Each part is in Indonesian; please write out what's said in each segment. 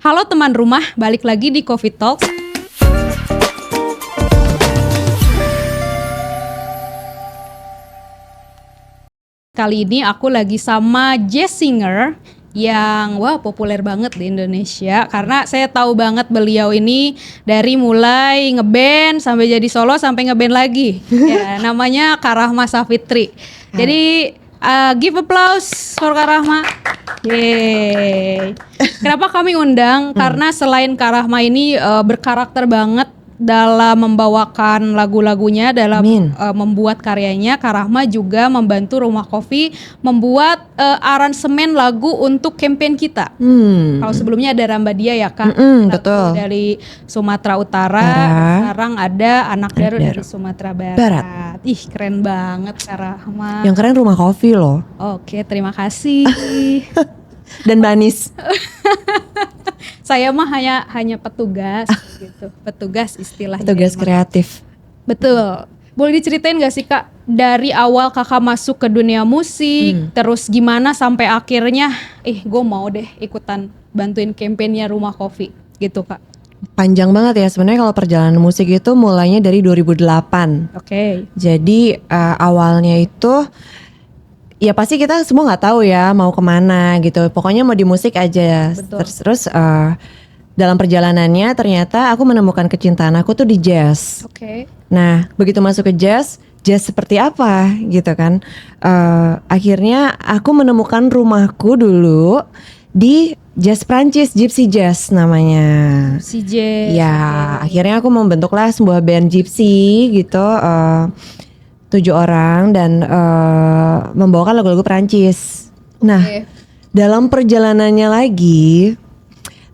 Halo teman rumah, balik lagi di Coffee Talks. Kali ini aku lagi sama jazz singer yang populer banget di Indonesia karena saya tahu banget beliau ini dari mulai ngeband sampai jadi solo sampai ngeband lagi. Ya, namanya Kak Rahma Savitri. Jadi give applause for Kak Rahma. Yeay. Kenapa kami undang? Karena selain Kak Rahma ini berkarakter banget dalam membawakan lagu-lagunya, dalam membuat karyanya, Kak Rahma juga membantu Rumah Kopi membuat aransemen lagu untuk campaign kita. Kalau sebelumnya ada Rambadia ya Kak, betul. dari Sumatera Utara, sekarang ada Anak Daro dari Sumatera Barat. Ih keren banget Kak Rahma. Yang keren Rumah Kopi loh. Oke, terima kasih. Dan Banis. Saya mah hanya petugas gitu. Petugas istilahnya. Petugas kreatif. Betul. Boleh diceritain gak sih Kak, dari awal Kakak masuk ke dunia musik, terus gimana sampai akhirnya gue mau deh ikutan bantuin kampanyenya Rumah Kopi gitu Kak. Panjang banget ya sebenarnya kalau perjalanan musik itu mulainya dari 2008. Oke. Jadi awalnya itu ya pasti kita semua nggak tahu ya mau kemana gitu. Pokoknya mau di musik aja. Betul. Terus dalam perjalanannya ternyata aku menemukan kecintaan aku tuh di jazz. Oke. Nah begitu masuk ke jazz seperti apa gitu kan. Akhirnya aku menemukan rumahku dulu di jazz Prancis, Gypsy Jazz namanya. Si jazz. Ya akhirnya aku membentuklah sebuah band Gypsy gitu. 7 orang dan membawakan lagu-lagu Perancis. Nah, dalam perjalanannya lagi,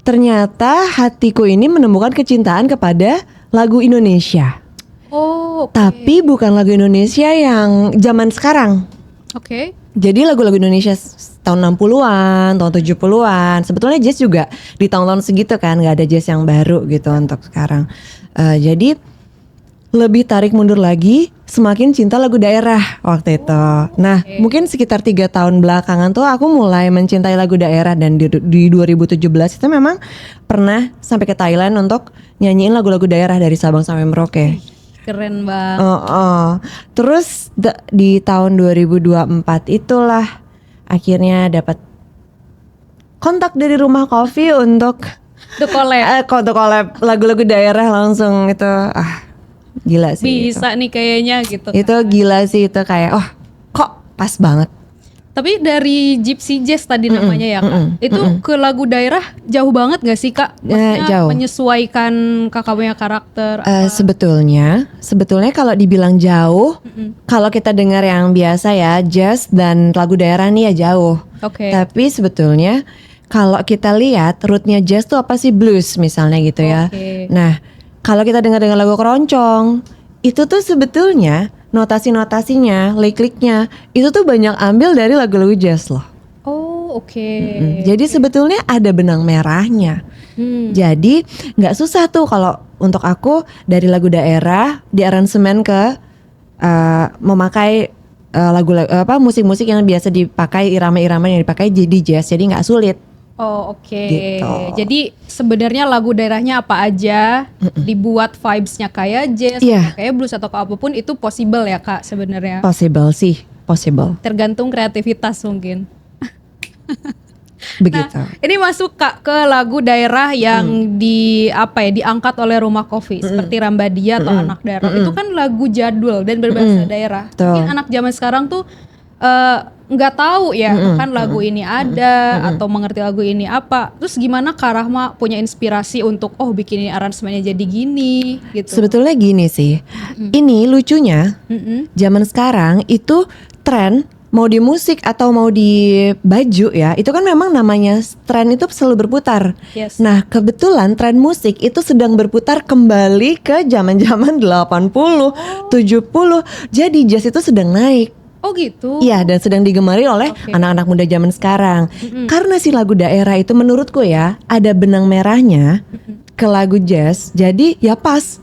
ternyata hatiku ini menemukan kecintaan kepada lagu Indonesia. Oh, okay. Tapi bukan lagu Indonesia yang zaman sekarang. Oke. Jadi lagu-lagu Indonesia tahun 60-an, tahun 70-an. Sebetulnya jazz juga di tahun-tahun segitu kan, gak ada jazz yang baru gitu untuk sekarang. Jadi lebih tarik mundur lagi, semakin cinta lagu daerah waktu itu. Nah, mungkin sekitar 3 tahun belakangan tuh aku mulai mencintai lagu daerah. Dan di 2017 itu memang pernah sampai ke Thailand untuk nyanyiin lagu-lagu daerah dari Sabang sampai Merauke. Keren banget. Terus di tahun 2024 itulah akhirnya dapat kontak dari Rumah Kopi untuk collab lagu-lagu daerah langsung itu. Gila sih. Bisa itu. nih kayaknya gitu. Itu kan. Gila sih itu kayak kok pas banget. Tapi dari Gypsy Jazz tadi namanya ya Kak, itu ke lagu daerah jauh banget gak sih Kak? Maksudnya jauh. Menyesuaikan Kakak punya karakter? Sebetulnya kalau dibilang jauh, kalau kita dengar yang biasa ya jazz dan lagu daerah nih ya jauh. Oke. Tapi sebetulnya kalau kita lihat rootnya jazz tuh apa sih, blues misalnya gitu ya. Nah kalau kita dengar lagu keroncong, itu tuh sebetulnya notasi-notasinya, lirik-liriknya itu tuh banyak ambil dari lagu-lagu jazz loh. Oh oke. Jadi sebetulnya ada benang merahnya. Jadi nggak susah tuh kalau untuk aku dari lagu daerah di aransemen ke memakai musik-musik yang biasa dipakai, irama-irama yang dipakai jadi jazz. Jadi nggak sulit. Oh oke. Gitu. Jadi sebenarnya lagu daerahnya apa aja dibuat vibes-nya kayak jazz, kayak blues atau apapun itu possible ya Kak sebenarnya. Possible sih, possible. Tergantung kreativitas mungkin. Begitu. Nah, ini masuk Kak ke lagu daerah yang diangkat oleh Rumah Kopi seperti Rambadia atau Anak Daro. Itu kan lagu jadul dan berbahasa daerah. Mungkin anak zaman sekarang tuh nggak tahu ya kan lagu ini ada atau mengerti lagu ini apa. Terus gimana Kak Rahma punya inspirasi untuk bikin aransemennya jadi gini gitu. Sebetulnya gini sih. Ini lucunya zaman sekarang itu tren mau di musik atau mau di baju ya, itu kan memang namanya tren itu selalu berputar. Nah kebetulan tren musik itu sedang berputar kembali ke zaman-zaman 80, 70. Jadi jazz itu sedang naik. Oh gitu? Iya, dan sedang digemari oleh anak-anak muda zaman sekarang. Karena si lagu daerah itu menurutku ya ada benang merahnya ke lagu jazz. Jadi ya pas.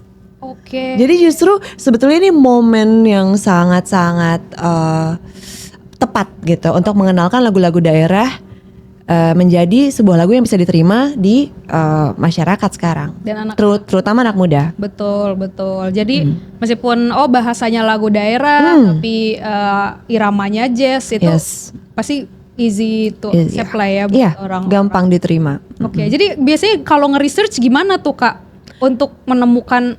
Jadi justru sebetulnya ini momen yang sangat-sangat tepat gitu untuk mengenalkan lagu-lagu daerah menjadi sebuah lagu yang bisa diterima di masyarakat sekarang. Dan anak Terutama anak muda. betul. Jadi meskipun bahasanya lagu daerah tapi iramanya jazz itu Yes. pasti easy to Easy, accept lah ya buat Iya, orang. gampang diterima. Oke, jadi biasanya kalau nge-research gimana tuh Kak untuk menemukan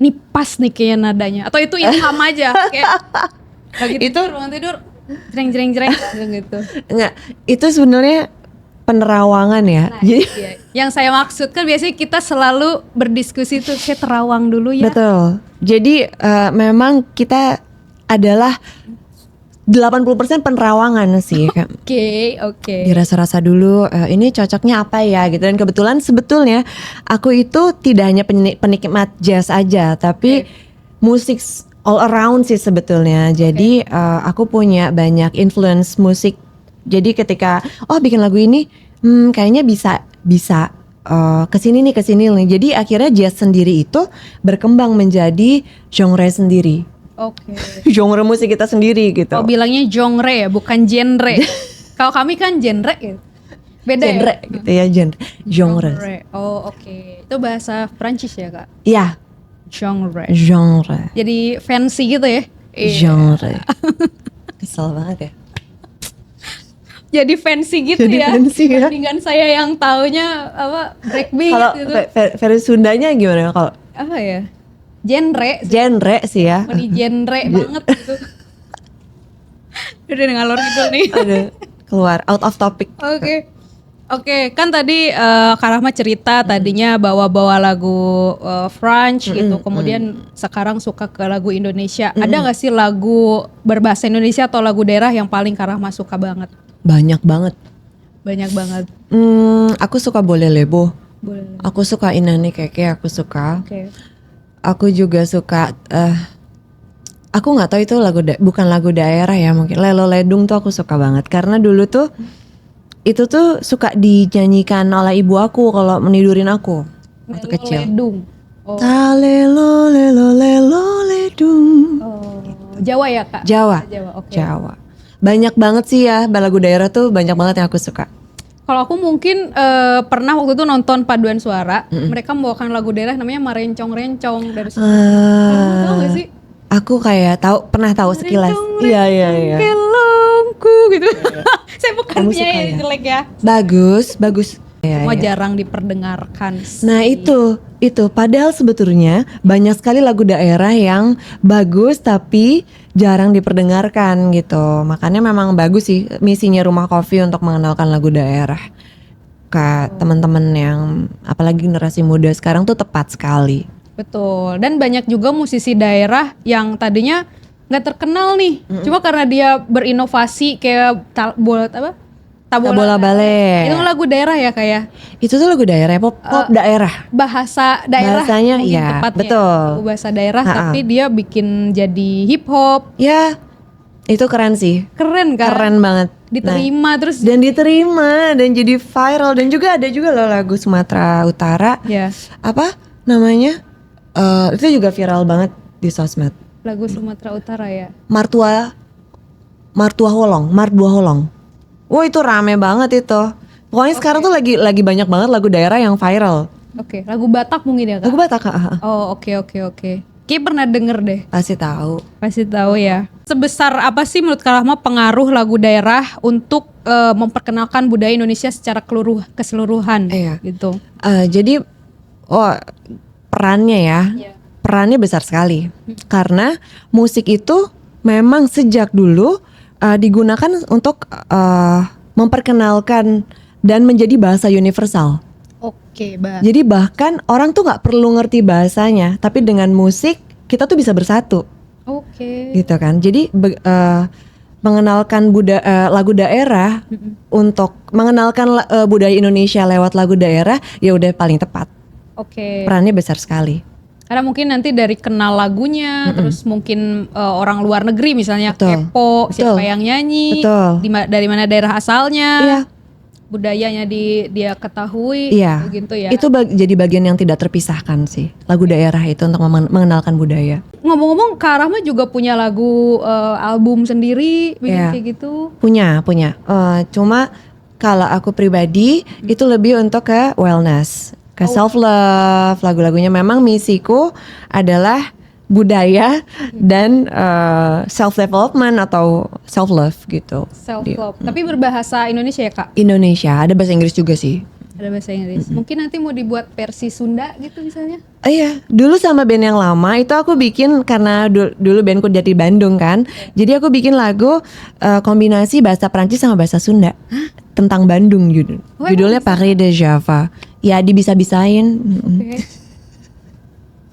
nih pas nih kayaknya nadanya atau itu ilham aja kayak lagi bangun tidur jreng gitu. Enggak, itu sebenarnya penerawangan ya. Nah, Jadi iya. Yang saya maksud kan biasanya kita selalu berdiskusi tuh kayak terawang dulu ya. betul. Jadi memang kita adalah 80% penerawangan sih. Oke. Dirasa-rasa dulu ini cocoknya apa ya gitu. Dan kebetulan sebetulnya aku itu tidak hanya penikmat jazz aja, tapi musik all around sih sebetulnya. Jadi aku punya banyak influence musik. Jadi ketika bikin lagu ini kayaknya bisa kesini nih. Jadi akhirnya jazz sendiri itu berkembang menjadi genre sendiri. Oke. Genre musik kita sendiri gitu. Oh bilangnya genre ya, bukan genre. Kalau kami kan genre ya. Beda Genre ya? gitu ya, genre. Oh oke. Itu bahasa Prancis ya Kak? Iya, Genre. Jadi fancy gitu ya? Genre. Kesel banget ya. Jadi fancy gitu Jadi ya? fancy ya. Dengan saya yang taunya breakbeat Kalau gitu. versi Sundanya gimana kalau Apa ya? Genre sih ya? Mau di genre banget gitu. Udah ngalor gitu nih. Aduh, keluar out of topic. Oke, kan tadi Kak Rahma cerita tadinya bawa-bawa lagu French gitu, kemudian sekarang suka ke lagu Indonesia. Ada nggak sih lagu berbahasa Indonesia atau lagu daerah yang paling Kak Rahma suka banget? Banyak banget. Banyak banget. Aku suka Boleh Lebo. Boleh. Aku suka Inani Keke, aku suka. Oke. Aku juga suka aku nggak tahu itu bukan lagu daerah ya, mungkin Lelo Ledung tuh aku suka banget karena dulu tuh itu tuh suka dinyanyikan oleh ibu aku kalau menidurin aku waktu kecil. Ledung. Oh. Talelo lelo lelo ledung. Jawa ya Kak? Jawa. Oke. Jawa. Banyak banget sih ya lagu daerah tuh, banyak banget yang aku suka. Kalau aku mungkin pernah waktu itu nonton paduan suara, mereka membawakan lagu daerah namanya Marencong-rencong dari Sumatera. Tahu gak sih? Aku kayak pernah tahu sekilas. Iya. Kelongku gitu. Saya bukan Kamu suka penyanyi ya? jelek ya. Bagus. Cuma Iya. jarang diperdengarkan sih. Nah itu padahal sebetulnya banyak sekali lagu daerah yang bagus tapi jarang diperdengarkan gitu. Makanya memang bagus sih misinya Rumah Kopi untuk mengenalkan lagu daerah ke teman-teman yang apalagi generasi muda sekarang tuh tepat sekali. Betul. Dan banyak juga musisi daerah yang tadinya nggak terkenal nih. Cuma karena dia berinovasi kayak Tabola Bale. Itu lagu daerah ya kayak Itu tuh lagu daerah, pop daerah. bahasa daerah Bahasanya, mungkin iya, tepatnya. betul. Lagu bahasa daerah Ha-ha. tapi dia bikin jadi hip hop. Ya, itu keren sih. Keren kan? Keren banget. Diterima terus Dan diterima dan jadi viral dan juga ada juga loh lagu Sumatera Utara. ya. Apa namanya? Itu juga viral banget di sosmed. Lagu Sumatera Utara ya. Mardua Holong. Wah itu rame banget itu. Pokoknya sekarang tuh lagi banyak banget lagu daerah yang viral. Oke, lagu Batak mungkin ya Kak? Lagu Batak, Oh, oke. Kayaknya pernah denger deh. pasti tahu. Pasti tahu ya. Sebesar apa sih menurut Kak Rahma pengaruh lagu daerah untuk memperkenalkan budaya Indonesia secara keseluruhan Iya. gitu. Jadi perannya ya, perannya besar sekali. Karena musik itu memang sejak dulu digunakan untuk memperkenalkan dan menjadi bahasa universal. Oke, Jadi bahkan orang tuh nggak perlu ngerti bahasanya, tapi dengan musik kita tuh bisa bersatu, Oke. gitu kan. Jadi mengenalkan lagu daerah untuk mengenalkan budaya Indonesia lewat lagu daerah ya udah paling tepat. Oke. Perannya besar sekali. Karena mungkin nanti dari kenal lagunya, terus mungkin orang luar negeri misalnya Betul. kepo siapa Betul. yang nyanyi, Betul. dari mana daerah asalnya, Iya. budayanya dia ketahui, Iya. gitu ya. Itu jadi bagian yang tidak terpisahkan sih lagu daerah itu untuk mengenalkan budaya. Ngomong-ngomong, Kak Rahma juga punya lagu album sendiri, bikin Iya. kayak gitu. Punya. Cuma kalau aku pribadi itu lebih untuk ke wellness, ke self love. Lagu-lagunya memang misiku adalah budaya dan self development atau self love gitu. Self love. Tapi berbahasa Indonesia ya Kak? Indonesia, ada bahasa Inggris juga sih. Ada bahasa Inggris. Mungkin nanti mau dibuat versi Sunda gitu misalnya? Iya, dulu sama band yang lama itu aku bikin karena dulu bandku dari Bandung kan. Jadi aku bikin lagu kombinasi bahasa Prancis sama bahasa Sunda tentang Bandung Oh, judulnya Paris de Java. Ya dibisa-bisain. Oke.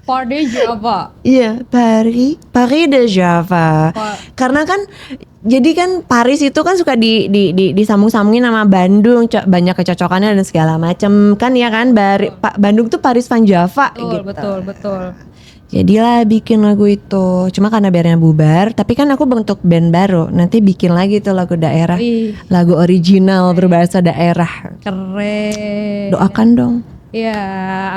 Parde Java. Iya, Paris de Java. Karena kan jadi kan Paris itu kan suka disambung-sambungin sama Bandung, banyak kecocokannya dan segala macam kan ya kan. Bandung tuh Paris Van Java gitu. Betul. Jadilah bikin lagu itu. Cuma karena bandnya bubar, tapi kan aku bentuk band baru. Nanti bikin lagi tuh lagu daerah, Ih. lagu original berbahasa daerah. Keren. Doakan dong. Ya,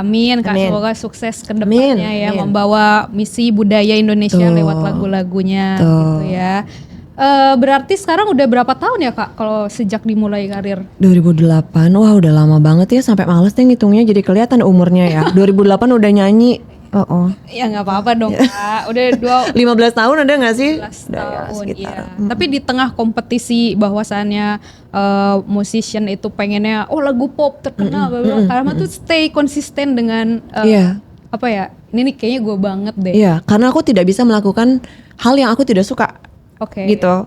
amin Kak. Amin. Semoga sukses ke depannya ya, Amin. membawa misi budaya Indonesia Tuh. lewat lagu-lagunya Tuh. gitu ya. Berarti sekarang udah berapa tahun ya Kak kalau sejak dimulai karir? 2008, wah udah lama banget ya, sampai males deh ngitungnya, jadi kelihatan umurnya ya. 2008 udah nyanyi. Ya nggak apa-apa dong Kak. Udah 15 tahun ada gak sih? 12 Udah ya, tahun sekitar. iya. Tapi di tengah kompetisi bahwasannya musician itu pengennya lagu pop terkenal, karena tuh stay konsisten dengan Iya. apa ya? Ini nih kayaknya gue banget deh. Iya, karena aku tidak bisa melakukan hal yang aku tidak suka. Oke. Gitu.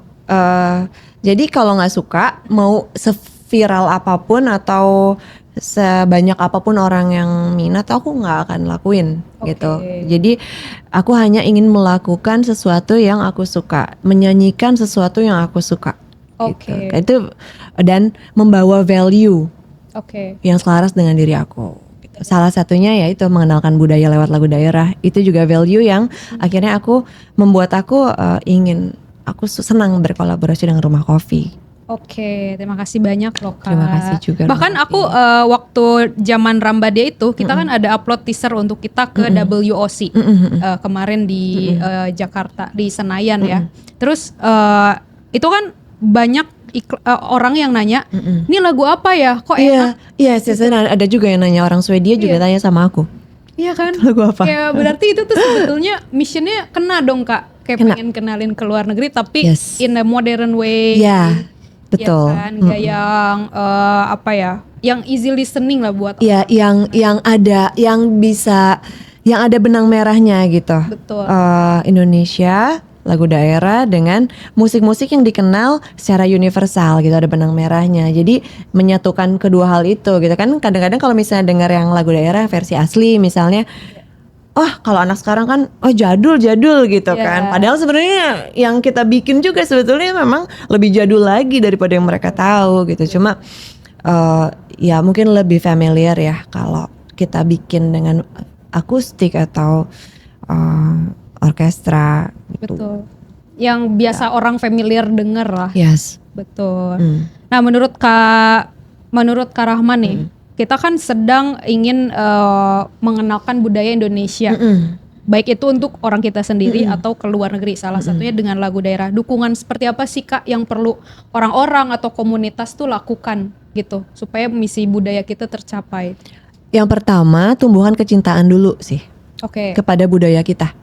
Jadi kalau nggak suka, mau seviral apapun atau sebanyak apapun orang yang minat, aku nggak akan lakuin gitu. Jadi aku hanya ingin melakukan sesuatu yang aku suka, menyanyikan sesuatu yang aku suka. Oke. Gitu. Itu dan membawa value Oke. yang selaras dengan diri aku. Gitu. Salah satunya yaitu mengenalkan budaya lewat lagu daerah. Itu juga value yang akhirnya membuat aku aku senang berkolaborasi dengan Rumah Kopi. Oke, terima kasih banyak loh Kak. Terima kasih juga, Bahkan Mbak. aku waktu zaman Rambadia itu kita kan ada upload teaser untuk kita ke WOC kemarin di Jakarta di Senayan ya. Terus itu kan banyak orang yang nanya, ini lagu apa ya? Kok enak? Iya, ada juga yang nanya, orang Swedia juga tanya sama aku. Iya kan? Lagu apa? Ya berarti itu tuh sebetulnya missionnya kena dong Kak. Kayak Kena. pengen kenalin ke luar negeri tapi Yes. in a modern way. Iya, betul. Ya kan, nggak yang apa ya, yang easy listening lah buat Iya, yang ada benang merahnya gitu. Betul. Indonesia, lagu daerah dengan musik-musik yang dikenal secara universal gitu, ada benang merahnya. Jadi menyatukan kedua hal itu gitu kan. Kadang-kadang kalau misalnya dengar yang lagu daerah versi asli misalnya, kalau anak sekarang kan jadul gitu kan. Padahal sebenarnya yang kita bikin juga sebetulnya memang lebih jadul lagi daripada yang mereka tahu gitu. Cuma ya mungkin lebih familiar ya kalau kita bikin dengan akustik atau orkestra gitu. betul. Yang biasa orang familiar denger lah. Yes. Betul. Nah, menurut Kak Rahman nih, kita kan sedang ingin mengenalkan budaya Indonesia. Baik itu untuk orang kita sendiri atau ke luar negeri. Salah satunya dengan lagu daerah. Dukungan seperti apa sih Kak yang perlu orang-orang atau komunitas tuh lakukan gitu supaya misi budaya kita tercapai? Yang pertama, tumbuhan kecintaan dulu sih Oke. kepada budaya kita,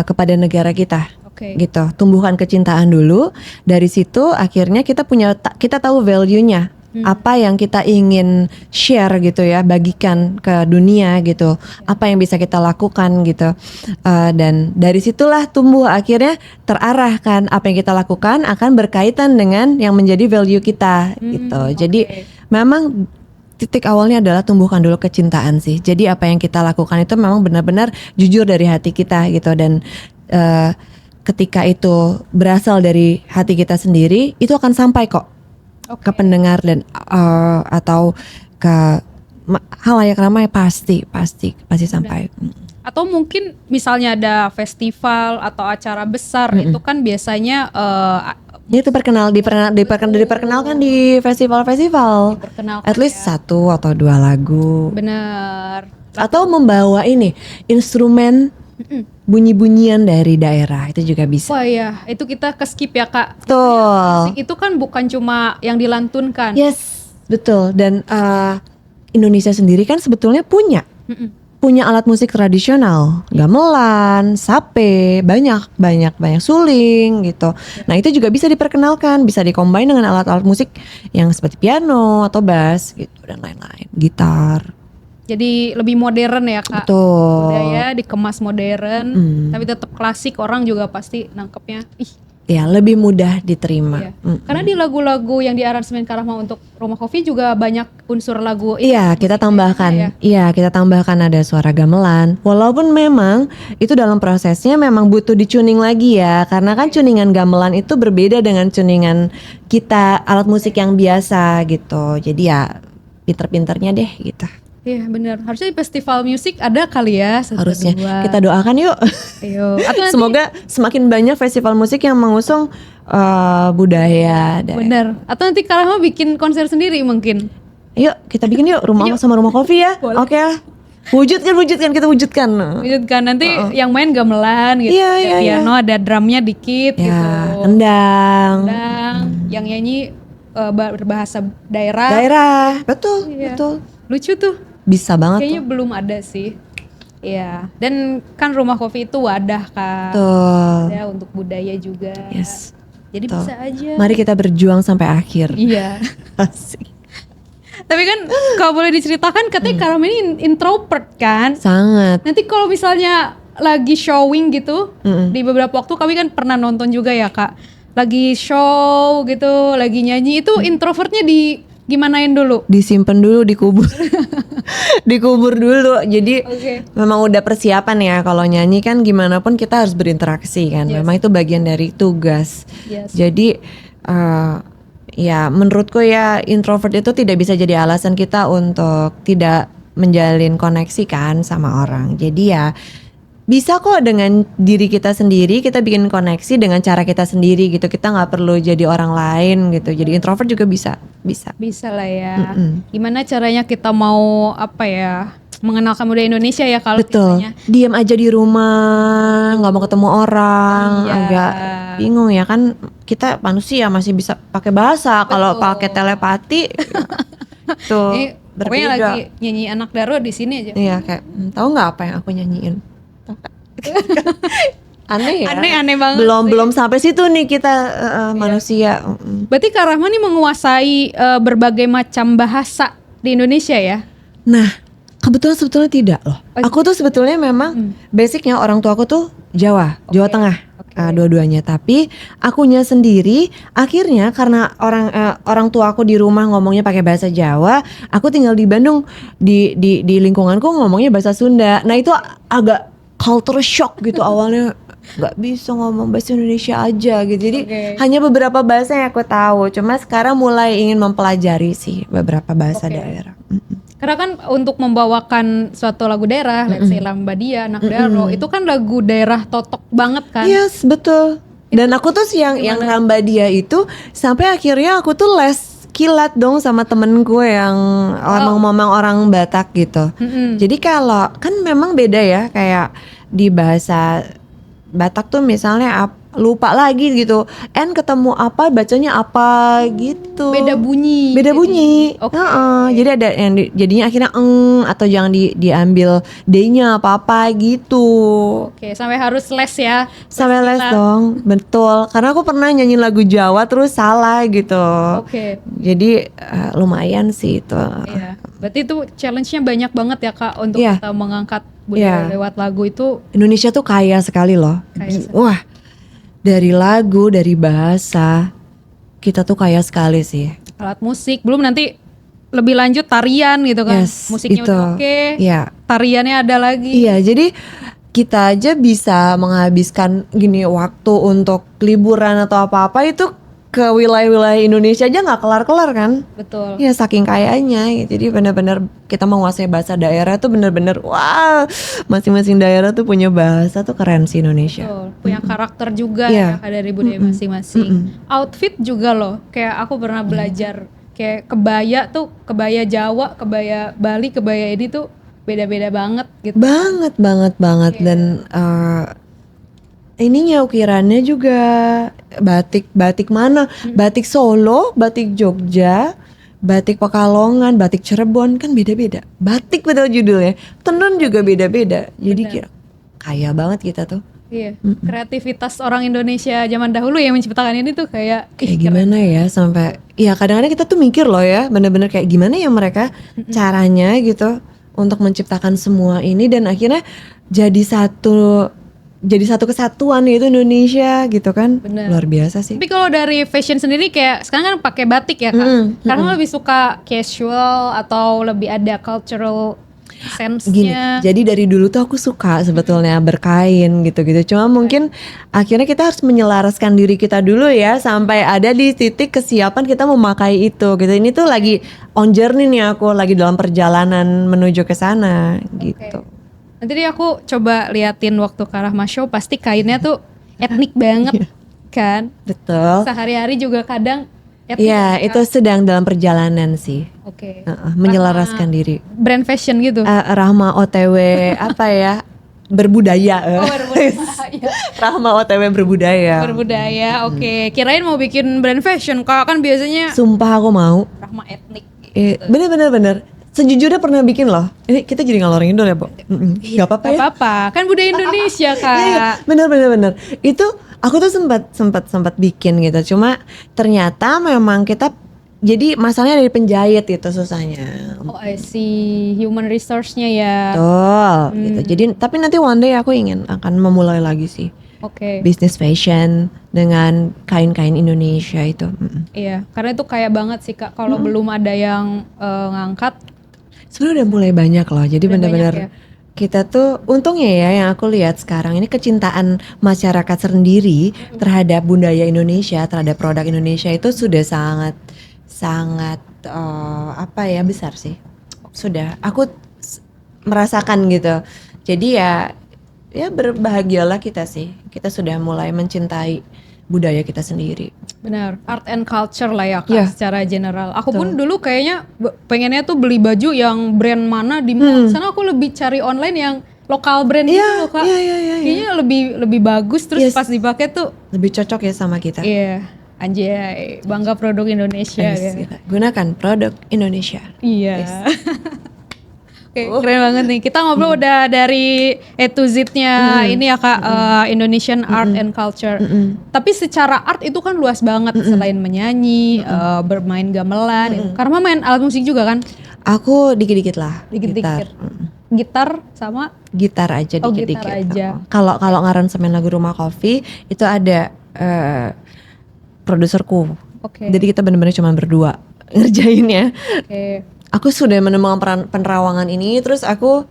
kepada negara kita. Oke. Gitu, tumbuhkan kecintaan dulu. Dari situ akhirnya kita tahu value-nya, apa yang kita ingin share gitu ya, bagikan ke dunia gitu, apa yang bisa kita lakukan gitu. Dan dari situlah tumbuh, akhirnya terarah kan, apa yang kita lakukan akan berkaitan dengan yang menjadi value kita gitu. Jadi memang titik awalnya adalah tumbuhkan dulu kecintaan sih. Jadi apa yang kita lakukan itu memang benar-benar jujur dari hati kita gitu. Dan ketika itu berasal dari hati kita sendiri, itu akan sampai kok ke pendengar dan atau ke halayak ramai, pasti sampai. Atau mungkin misalnya ada festival atau acara besar itu kan biasanya Itu diperkenalkan di festival-festival. Diperkenalkan At least 1 atau 2 lagu. bener. Atau membawa instrumen bunyi-bunyian dari daerah itu juga bisa. Wah ya, itu kita ke-skip ya Kak. Betul. Musik itu kan bukan cuma yang dilantunkan. Yes, betul. Dan Indonesia sendiri kan sebetulnya punya alat musik tradisional, gamelan, sape, banyak suling gitu. Nah itu juga bisa diperkenalkan, bisa dikombin dengan alat-alat musik yang seperti piano atau bass gitu dan lain-lain, gitar. Jadi lebih modern ya Kak. Betul. Budaya dikemas modern, tapi tetap klasik, orang juga pasti nangkepnya. Ya lebih mudah diterima. Iya. Karena di lagu-lagu yang di aransemen Kak Rahma untuk Rumah Kopi juga banyak unsur lagu. Iya, kita musiknya tambahkan. ya. Iya, kita tambahkan ada suara gamelan. Walaupun memang itu dalam prosesnya memang butuh di-tuning lagi ya. Karena kan tuningan gamelan itu berbeda dengan tuningan kita alat musik yang biasa gitu. Jadi ya pinter-pinternya deh gitu. Iya benar. Harusnya di festival musik ada kali ya. satu, Harusnya dua. kita doakan yuk. Ayo. Atau nanti, Semoga semakin banyak festival musik yang mengusung budaya. benar. Atau nanti Kak Rahma bikin konser sendiri mungkin. Yuk kita bikin yuk rumah sama rumah kopi ya. Boleh. Oke lah. Wujudkan kita wujudkan. Wujudkan nanti yang main gamelan gitu. Iya, Ada iya, piano, ada drumnya dikit Ya, gitu. rendang. Yang nyanyi berbahasa daerah. Daerah, betul, Iya. betul. Lucu tuh. Bisa banget Kayaknya tuh. belum ada sih. Iya. Dan kan Rumah Kopi itu wadah Kak. Betul. Ya untuk budaya juga. Yes. Jadi Betul. bisa aja. Mari kita berjuang sampai akhir. Iya. Asik. Tapi kan kalau boleh diceritakan katanya Kak Rahma ini introvert kan. Sangat. Nanti kalau misalnya lagi showing gitu, di beberapa waktu kami kan pernah nonton juga ya Kak. Lagi show gitu, lagi nyanyi itu introvertnya di gimanain dulu? Disimpan dulu, dikubur. Dikubur dulu. Jadi Oke. memang udah persiapan ya kalau nyanyi kan gimana pun kita harus berinteraksi kan. Yes. Memang itu bagian dari tugas. Yes. Jadi ya menurutku ya introvert itu tidak bisa jadi alasan kita untuk tidak menjalin koneksi kan sama orang. Jadi ya bisa kok dengan diri kita sendiri kita bikin koneksi dengan cara kita sendiri gitu. Kita nggak perlu jadi orang lain gitu. Jadi introvert juga bisa. Bisa lah ya. Gimana caranya kita mau apa ya? Mengenalkan budaya Indonesia ya kalau Betul. misalnya Diam aja di rumah, nggak mau ketemu orang, Iya. agak bingung ya kan. Kita manusia masih bisa pakai bahasa. Kalau Betul. pakai telepati, tuh ini pokoknya berbeda. lagi nyanyi anak Daro di sini aja. Iya kayak tahu nggak apa yang aku nyanyiin? Tahu nggak? Aneh ya. Aneh banget Belum sampai situ nih kita manusia. Berarti Kak Rahma nih menguasai berbagai macam bahasa di Indonesia ya? Nah, kebetulan sebetulnya tidak loh. Aku tuh sebetulnya memang basicnya orang tua aku tuh Jawa Tengah. Dua-duanya, tapi akunya sendiri akhirnya karena orang tua aku di rumah ngomongnya pakai bahasa Jawa, aku tinggal di Bandung di lingkunganku ngomongnya bahasa Sunda. Nah itu agak culture shock gitu awalnya, nggak bisa ngomong bahasa Indonesia aja gitu. Jadi hanya beberapa bahasa yang aku tahu. Cuma sekarang mulai ingin mempelajari sih beberapa bahasa daerah. Karena kan untuk membawakan suatu lagu daerah, let's say Lambadia, Anak Daro, itu kan lagu daerah totok banget kan? Yes, betul. Dan aku tuh yang Rambadia itu sampai akhirnya aku tuh les kilat dong sama temen gue yang ngomong orang Batak gitu. Jadi kalau kan memang beda ya kayak di bahasa Batak tuh misalnya lupa lagi gitu. N ketemu apa bacanya apa gitu. Beda bunyi. Oke. Jadi ada yang jadinya akhirnya atau jangan diambil D-nya apa-apa gitu. Oke, sampai harus les ya. Sampai les dong, betul. Karena aku pernah nyanyi lagu Jawa terus salah gitu. Oke. Jadi lumayan sih itu. Iya. Berarti itu challenge-nya banyak banget ya Kak untuk Iya. kita mengangkat budaya lewat lagu itu. Indonesia tuh kaya sekali loh. Wah, dari lagu, dari bahasa, kita tuh kaya sekali sih. Alat musik, belum nanti lebih lanjut tarian gitu kan. Yes, Musiknya itu. udah oke. Iya. Tariannya ada lagi. Iya, jadi kita aja bisa menghabiskan gini waktu untuk liburan atau apa-apa itu ke wilayah-wilayah Indonesia aja nggak kelar-kelar kan? Betul. Ya saking kayanya, jadi benar-benar kita menguasai bahasa daerah tuh benar-benar wow, masing-masing daerah tuh punya bahasa tuh keren sih Indonesia. Betul. Punya karakter juga Iya. ya dari budaya masing-masing. Outfit juga loh. Kayak aku pernah belajar kayak kebaya tuh, kebaya Jawa, kebaya Bali, kebaya ini tuh beda-beda banget gitu. banget banget dan ininya ukirannya juga batik mana, batik Solo, batik Jogja, batik Pekalongan, batik Cirebon kan beda-beda. Batik betul judulnya, tenun juga beda-beda. Jadi Benar. kaya banget kita tuh. Iya, kreativitas orang Indonesia zaman dahulu yang menciptakan ini tuh kayak Kayak gimana ya sampai ya kadang-kadang kita tuh mikir loh ya bener-bener kayak gimana ya mereka caranya gitu untuk menciptakan semua ini dan akhirnya jadi satu kesatuan yaitu Indonesia gitu kan. Bener. Luar biasa sih. Tapi kalau dari fashion sendiri kayak sekarang kan pakai batik ya Kak. Sekarang lebih suka casual atau lebih ada cultural Gini, sense-nya. jadi dari dulu tuh aku suka sebetulnya berkain gitu-gitu. Cuma mungkin akhirnya kita harus menyelaraskan diri kita dulu ya sampai ada di titik kesiapan kita memakai itu gitu. Ini tuh lagi on journey nih aku lagi dalam perjalanan menuju ke sana gitu. Nanti deh aku coba liatin waktu ke Rahma Show, pasti kainnya tuh etnik banget kan. Betul. Sehari-hari juga kadang etnik. Iya, itu sedang dalam perjalanan sih. Oke. Menyelaraskan diri. Brand fashion gitu. Rahma OTW apa ya? Berbudaya. Oh, berbudaya. Rahma OTW berbudaya. Berbudaya. Oke. Kirain mau bikin brand fashion. Kalau kan biasanya Sumpah aku mau. Rahma etnik. Bener. Sejujurnya pernah bikin loh. Ini kita jadi ngalor ngidul ya, Bo. Gak apa-apa Gak ya. apa-apa. Kan budaya Indonesia, Kak. Iya, bener. Itu aku tuh sempat bikin gitu. Cuma ternyata memang kita jadi masalahnya dari penjahit itu susahnya. Oh, I see. Human resource-nya ya. Betul gitu. Jadi tapi nanti one day aku akan memulai lagi sih Oke. bisnis fashion dengan kain-kain Indonesia itu. Iya, karena itu kaya banget sih, Kak. Kalau belum ada yang ngangkat. Sebenarnya udah mulai banyak loh. Jadi Udah benar-benar banyak ya? kita tuh untungnya ya yang aku lihat sekarang ini kecintaan masyarakat sendiri terhadap budaya Indonesia, terhadap produk Indonesia itu sudah sangat apa ya besar sih. Sudah aku merasakan gitu. Jadi ya berbahagialah kita sih. Kita sudah mulai mencintai budaya kita sendiri. Benar, art and culture lah ya Kak, Iya. secara general. Aku pun dulu kayaknya pengennya tuh beli baju yang brand mana di mall. Sana aku lebih cari online yang lokal brand gitu loh Kak. Iya. Kayaknya lebih bagus terus Yes. pas dipakai tuh Lebih cocok ya sama kita. iya, anjay, bangga produk Indonesia Yes, ya. gila. Gunakan produk Indonesia. Iya. Oke, keren banget nih. Kita ngobrol udah dari A to Z-nya ini ya Kak, Indonesian Art and Culture. Tapi secara art itu kan luas banget, selain menyanyi, bermain gamelan. Karena main alat musik juga kan? Aku dikit-dikit lah. Dikit-dikit. Gitar sama Gitar aja Oh, dikit-dikit. gitar aja. Kalau ngaransemen lagu Rumah Kopi itu ada produserku. Oke. Jadi kita benar-benar cuma berdua ngerjainnya. Oke. Aku sudah menemukan penerawangan ini, terus aku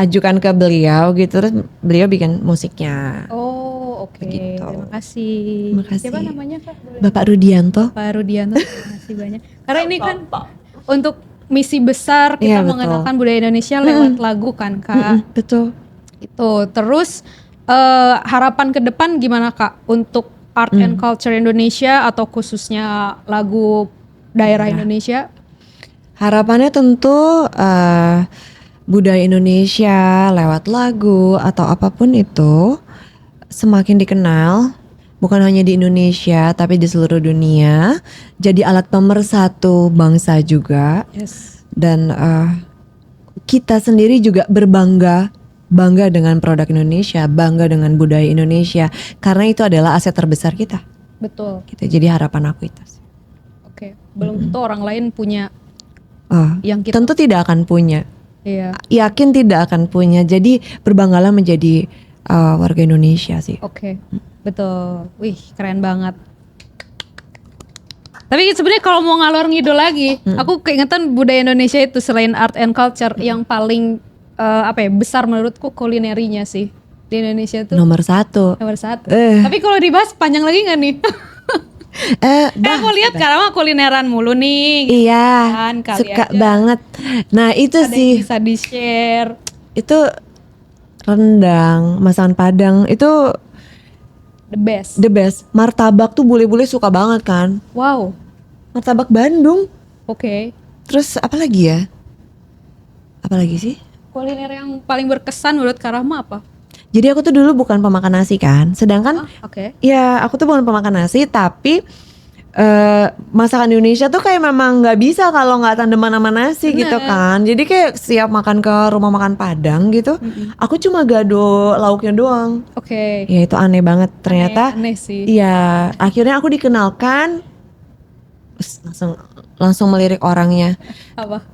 ajukan ke beliau gitu, terus beliau bikin musiknya. Oh, oke. Begitu. Terima kasih. Terima kasih. Siapa namanya Kak? Boleh Bapak Rudianto. Pak Rudianto, terima kasih banyak. Karena ini kan untuk misi besar kita Iya, betul. mengenalkan budaya Indonesia lewat lagu kan Kak. Betul. Itu. Terus harapan ke depan gimana Kak untuk art and culture Indonesia atau khususnya lagu daerah Indonesia? Harapannya tentu budaya Indonesia lewat lagu atau apapun itu semakin dikenal, bukan hanya di Indonesia tapi di seluruh dunia, jadi alat pemersatu bangsa juga. Yes. Dan kita sendiri juga bangga dengan produk Indonesia, bangga dengan budaya Indonesia karena itu adalah aset terbesar kita. Betul. Gitu. Jadi harapan aku itu sih. Oke. Belum tentu orang lain punya yang kita. Tentu tidak akan punya. Iya. Yakin tidak akan punya. Jadi berbanggalah menjadi warga Indonesia sih. Oke. Betul. Wih, keren banget. Tapi sebenarnya kalau mau ngalor ngidul lagi, aku keingetan budaya Indonesia itu selain art and culture yang paling besar menurutku kulinerinya sih di Indonesia tuh Nomor 1. nomor 1. Tapi kalau dibahas panjang lagi nggak nih? Aku lihat karena mah kulineran mulu nih. Gitu Iya, kan, kali suka aja banget. Nah itu ada yang sih, bisa di share. itu rendang, masakan Padang itu The best. the best. Martabak tuh bule-bule suka banget kan. Wow. Martabak Bandung. Oke. Terus apa lagi ya? Apalagi sih? Kuliner yang paling berkesan menurut Kak Rahma apa? Jadi aku tuh dulu bukan pemakan nasi kan. Sedangkan Oke. ya aku tuh bukan pemakan nasi, tapi masakan Indonesia tuh kayak memang nggak bisa kalau nggak tandeman sama nasi gitu kan. Jadi kayak siap makan ke rumah makan Padang gitu, aku cuma gado lauknya doang. Oke. Ya itu aneh banget ternyata. Aneh sih. Iya, akhirnya aku dikenalkan, langsung melirik orangnya. Apa?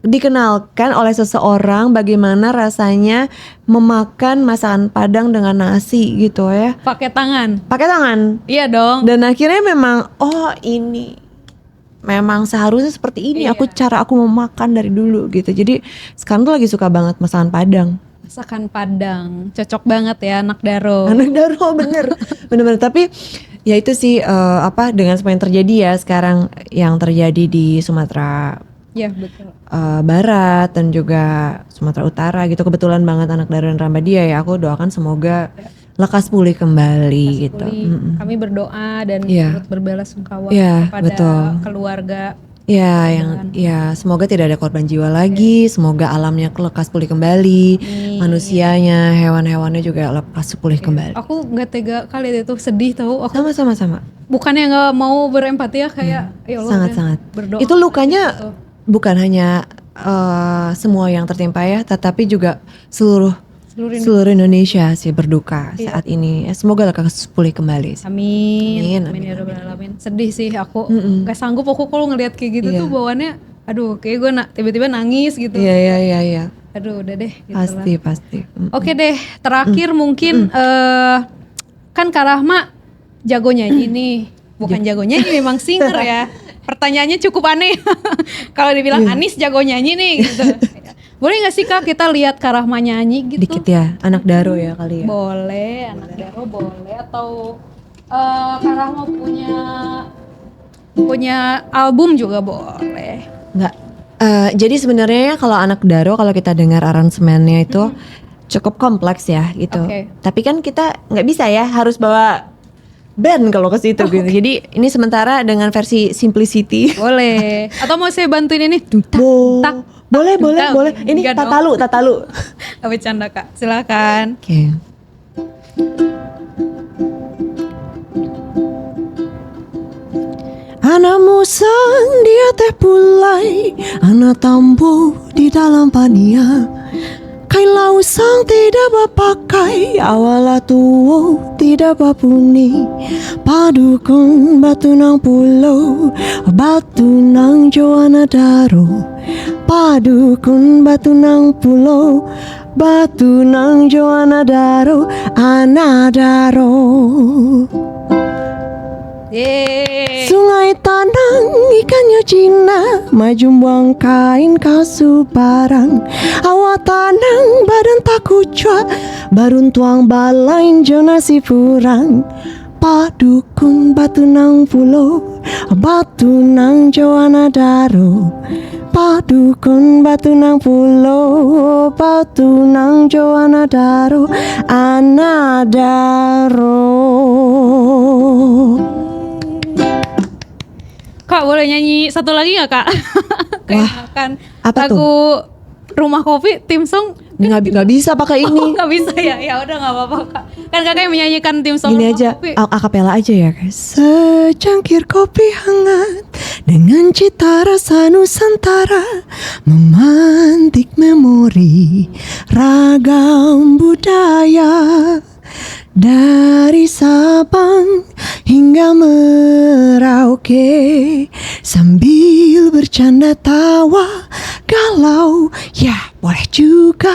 Dikenalkan oleh seseorang bagaimana rasanya memakan masakan Padang dengan nasi gitu ya. Pakai tangan. Pakai tangan. Iya dong. Dan akhirnya memang ini memang seharusnya seperti ini. Iya. Cara aku memakan dari dulu gitu. Jadi sekarang tuh lagi suka banget masakan Padang. Masakan Padang. Cocok banget ya anak Daro. Anak Daro bener. Bener-bener. Tapi ya itu sih dengan semua yang terjadi ya sekarang, yang terjadi di Sumatera Iya betul. Barat dan juga Sumatera Utara gitu. Kebetulan banget anak Daro dan Rambadia ya. Aku doakan semoga lekas pulih kembali gitu. Kami berdoa dan Iya. turut berbela-sungkawa Iya, kepada betul. keluarga. Ya, semoga tidak ada korban jiwa lagi. Semoga alamnya lekas pulih kembali, manusianya, hewan-hewannya juga lekas pulih kembali. Aku nggak tega kali itu, sedih tahu. Aku Sama-sama. bukannya nggak mau berempati ya, kayak ya Allah, Sangat-sangat. berdoa. Itu lukanya gitu. bukan hanya semua yang tertimpa ya, tetapi juga seluruh Indonesia sih berduka saat ini. Semoga lekas pulih kembali. Amin. Amin, Ya Rabbal Alamin. Sedih sih aku, nggak sanggup aku kalau ngelihat kayak gitu tuh bawaannya. Aduh, kayak gue tiba-tiba nangis gitu. Iya. Aduh, udah deh. Gitu lah. Pasti. Oke deh, terakhir mungkin kan Kak Rahma jago nyanyi nih, bukan jago nyanyi, memang singer ya. Pertanyaannya cukup aneh. Kalau dibilang Anis jago nyanyi nih gitu. Boleh nggak sih Kak kita lihat Kak Rahma nyanyi gitu? Dikit ya, anak Daro ya kali ya. Boleh, anak Daro boleh, atau Kak Rahma punya album juga boleh. Enggak. Jadi sebenarnya kalau anak Daro, kalau kita dengar aransemennya itu cukup kompleks ya gitu. Oke. Tapi kan kita nggak bisa ya, harus bawa band kalau ke situ gitu. Jadi ini sementara dengan versi simplicity. Boleh. Atau mau saya bantuin ini? Boleh. Ini Enggak dong. tatalu. Gak bercanda Kak, silakan. Oke. Anak musang dia teh pulai, anak tambo di dalam pania. Kain lausang tidak berpakai, awala tuwo tidak berpuni. Padukun batu nang pulau, batu nang Joana Daro. Padukun batu nang pulau, batu nang Joana Daro, Anadaro. Yeay. Sungai Tanang ikannya Cina, maju buang kain kasu barang. Awak tanang badan tak kucuak, barun tuang balain jo nasi furang. Padukun batu nang pulau, batu nang Joana Daro. Padukun batu nang pulau, batu nang Joana Daro, Anadaro. Kak boleh nyanyi satu lagi gak Kak? Kayak kan apa lagu Rumah Kopi tim song. Nggak bisa pakai Oh, ini. gak bisa ya? Ya udah gak apa-apa Kak. Kan kakak yang menyanyikan tim song Gini Rumah aja, Kopi. akapela aja ya guys. Secangkir kopi hangat dengan cita rasa Nusantara, memantik memori ragam budaya. Dari Sabang hingga Merauke, sambil bercanda tawa galau, ya boleh juga,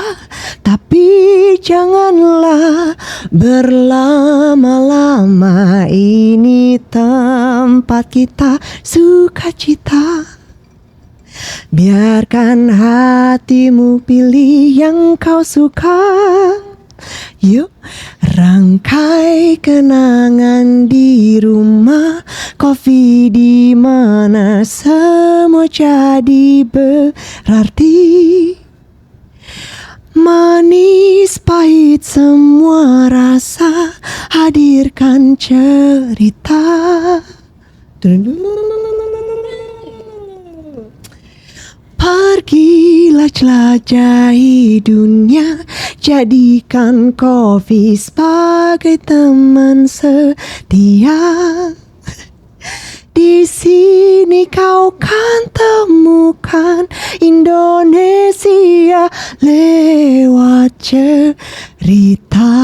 tapi janganlah berlama-lama. Ini tempat kita sukacita. Biarkan hatimu pilih yang kau suka. Yuk, rangkai kenangan di rumah, kopi di mana semua jadi berarti. Manis pahit semua rasa, hadirkan cerita. Pergilah jelajahi dunia, jadikan kopi sebagai teman setia. Di sini kau kan temukan Indonesia lewat cerita.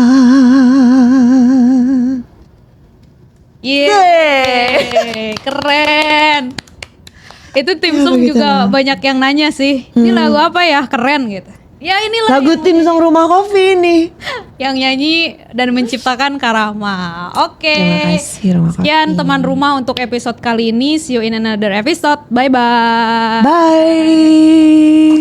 Yeay, keren. Itu tim Ya, song begitu juga lah. banyak yang nanya sih. Ini lagu apa ya? Keren gitu. Ya inilah Lagu tim song Rumah Kopi nih. yang nyanyi dan menciptakan Karama. Oke. Terima kasih Rumah Kopi. Sekian teman rumah untuk episode kali ini. See you in another episode. Bye bye. Bye.